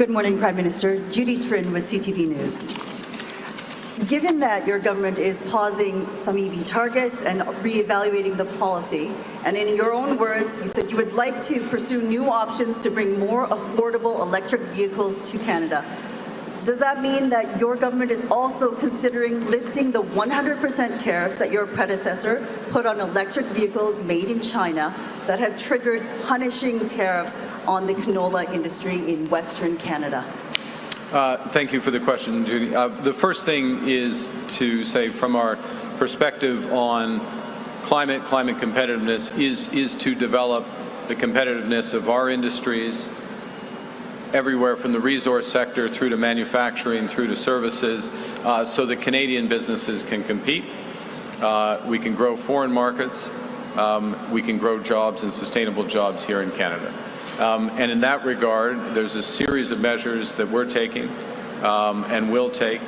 Good morning, Prime Minister. Judy Trin with CTV News. Given that your government is pausing some EV targets and re-evaluating the policy, and in your own words, you said you would like to pursue new options to bring more affordable electric vehicles to Canada. Does that mean that your government is also considering lifting the 100% tariffs that your predecessor put on electric vehicles made in China that have triggered punishing tariffs on the canola industry in Western Canada? Thank you for the question, Judy. The first thing is to say, from our perspective on climate competitiveness, is to develop the competitiveness of our industries everywhere from the resource sector through to manufacturing, through to services, so that Canadian businesses can compete. We can grow foreign markets. We can grow jobs and sustainable jobs here in Canada. And in that regard, there's a series of measures that we're taking and will take,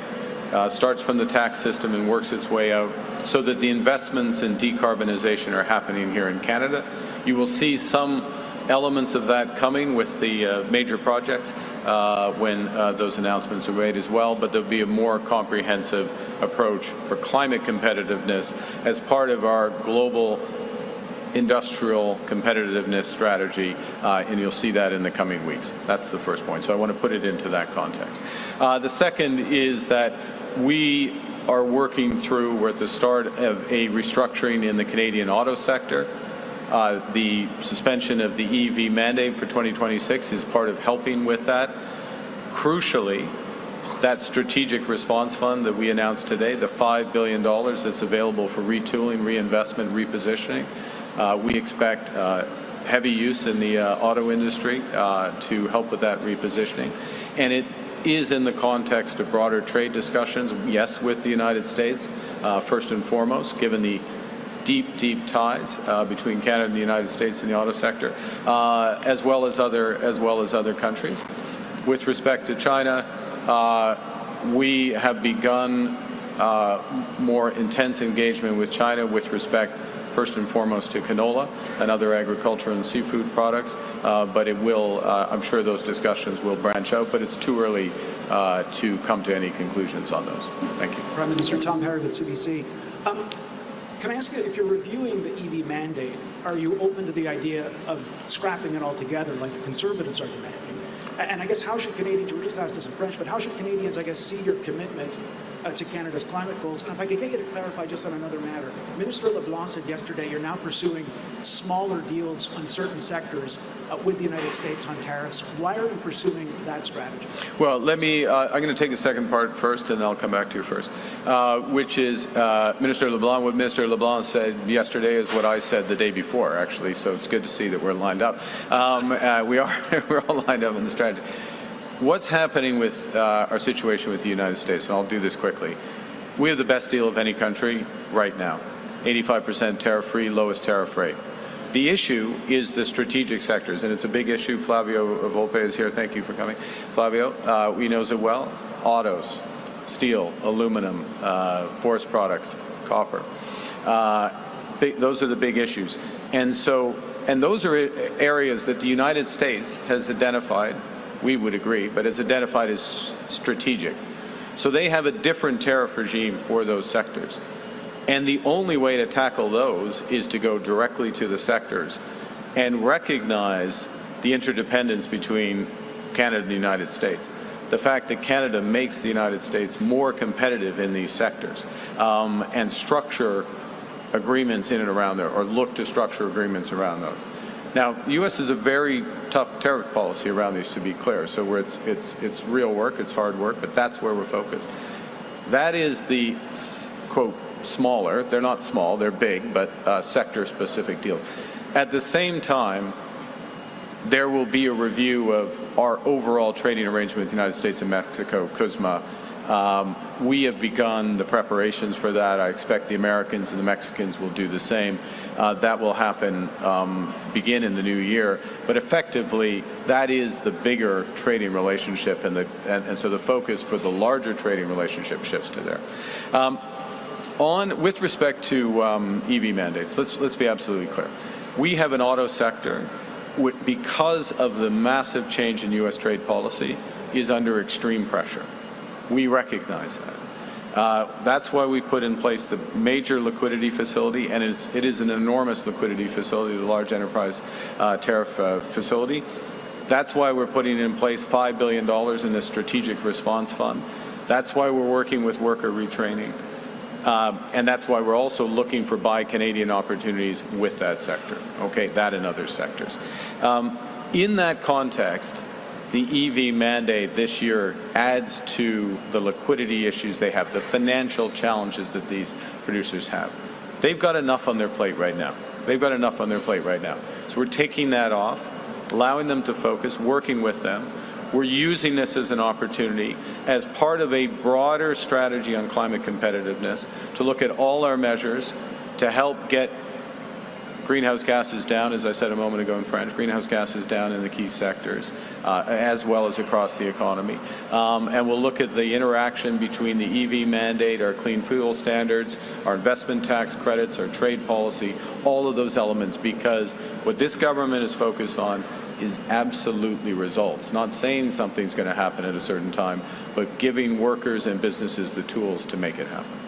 starts from the tax system and works its way out, so that the investments in decarbonization are happening here in Canada. You will see some elements of that coming with the major projects when those announcements are made as well, but there'll be a more comprehensive approach for climate competitiveness as part of our global industrial competitiveness strategy, and you'll see that in the coming weeks. That's the first point. So I want to put it into that context. The second is that we are working through, we're at the start of a restructuring in the Canadian auto sector. The suspension of the EV mandate for 2026 is part of helping with that. Crucially, that strategic response fund that we announced today, the $5 billion that's available for retooling, reinvestment, repositioning, we expect heavy use in the auto industry to help with that repositioning. And it is in the context of broader trade discussions, yes, with the United States, first and foremost, given the deep ties between Canada and the United States in the auto sector, as well as other countries. With respect to China, we have begun more intense engagement with China with respect, first and foremost, to canola and other agriculture and seafood products, but it will, I'm sure those discussions will branch out, but it's too early to come to any conclusions on those. Thank you. Prime Minister Tom Harrod with CBC. Can I ask you, if you're reviewing the EV mandate, are you open to the idea of scrapping it altogether like the Conservatives are demanding? And I guess how should Canadians, we're just asked this in French, but how should Canadians, I guess, see your commitment to Canada's climate goals? And if I could get you to clarify just on another matter, Minister LeBlanc said yesterday you're now pursuing smaller deals on certain sectors with the United States on tariffs. Why are you pursuing that strategy? Well, let me, I'm going to take the second part first, and I'll come back to you first, which is Minister LeBlanc. What Minister LeBlanc said yesterday is what I said the day before, actually, so it's good to see that we're lined up. We're all lined up in the strategy. What's happening with our situation with the United States, and I'll do this quickly. We have the best deal of any country right now, 85% tariff-free, lowest tariff rate. The issue is the strategic sectors, and it's a big issue. Flavio Volpe is here. Thank you for coming. Flavio, he knows it well. Autos, steel, aluminum, forest products, copper. Those are the big issues. And those are areas that the United States has identified, we would agree, but is identified as strategic. So they have a different tariff regime for those sectors. And the only way to tackle those is to go directly to the sectors and recognize the interdependence between Canada and the United States. The fact that Canada makes the United States more competitive in these sectors, and structure agreements in and around there, or look to structure agreements around those. Now, the U.S. has a very tough tariff policy around these, to be clear. So it's real work, it's hard work, but that's where we're focused. That is the, quote, smaller, they're not small, they're big, but sector-specific deals. At the same time, there will be a review of our overall trading arrangement with the United States and Mexico, CUSMA. We have begun the preparations for that. I expect the Americans and the Mexicans will do the same. That will happen, begin in the new year. But effectively, that is the bigger trading relationship, and so the focus for the larger trading relationship shifts to there. With respect to EV mandates, let's be absolutely clear. We have an auto sector because of the massive change in U.S. trade policy, is under extreme pressure. We recognize that. That's why we put in place the major liquidity facility, and it is an enormous liquidity facility, the large enterprise tariff facility. That's why we're putting in place $5 billion in the strategic response fund. That's why we're working with worker retraining. And that's why we're also looking for buy Canadian opportunities with that sector, okay, that and other sectors. In that context, the EV mandate this year adds to the liquidity issues they have, the financial challenges that these producers have. They've got enough on their plate right now. They've got enough on their plate right now. So we're taking that off, allowing them to focus, working with them. We're using this as an opportunity as part of a broader strategy on climate competitiveness to look at all our measures to help get greenhouse gases down, as I said a moment ago in French, greenhouse gases down in the key sectors, as well as across the economy. And we'll look at the interaction between the EV mandate, our clean fuel standards, our investment tax credits, our trade policy, all of those elements, because what this government is focused on is absolutely results, not saying something's going to happen at a certain time, but giving workers and businesses the tools to make it happen.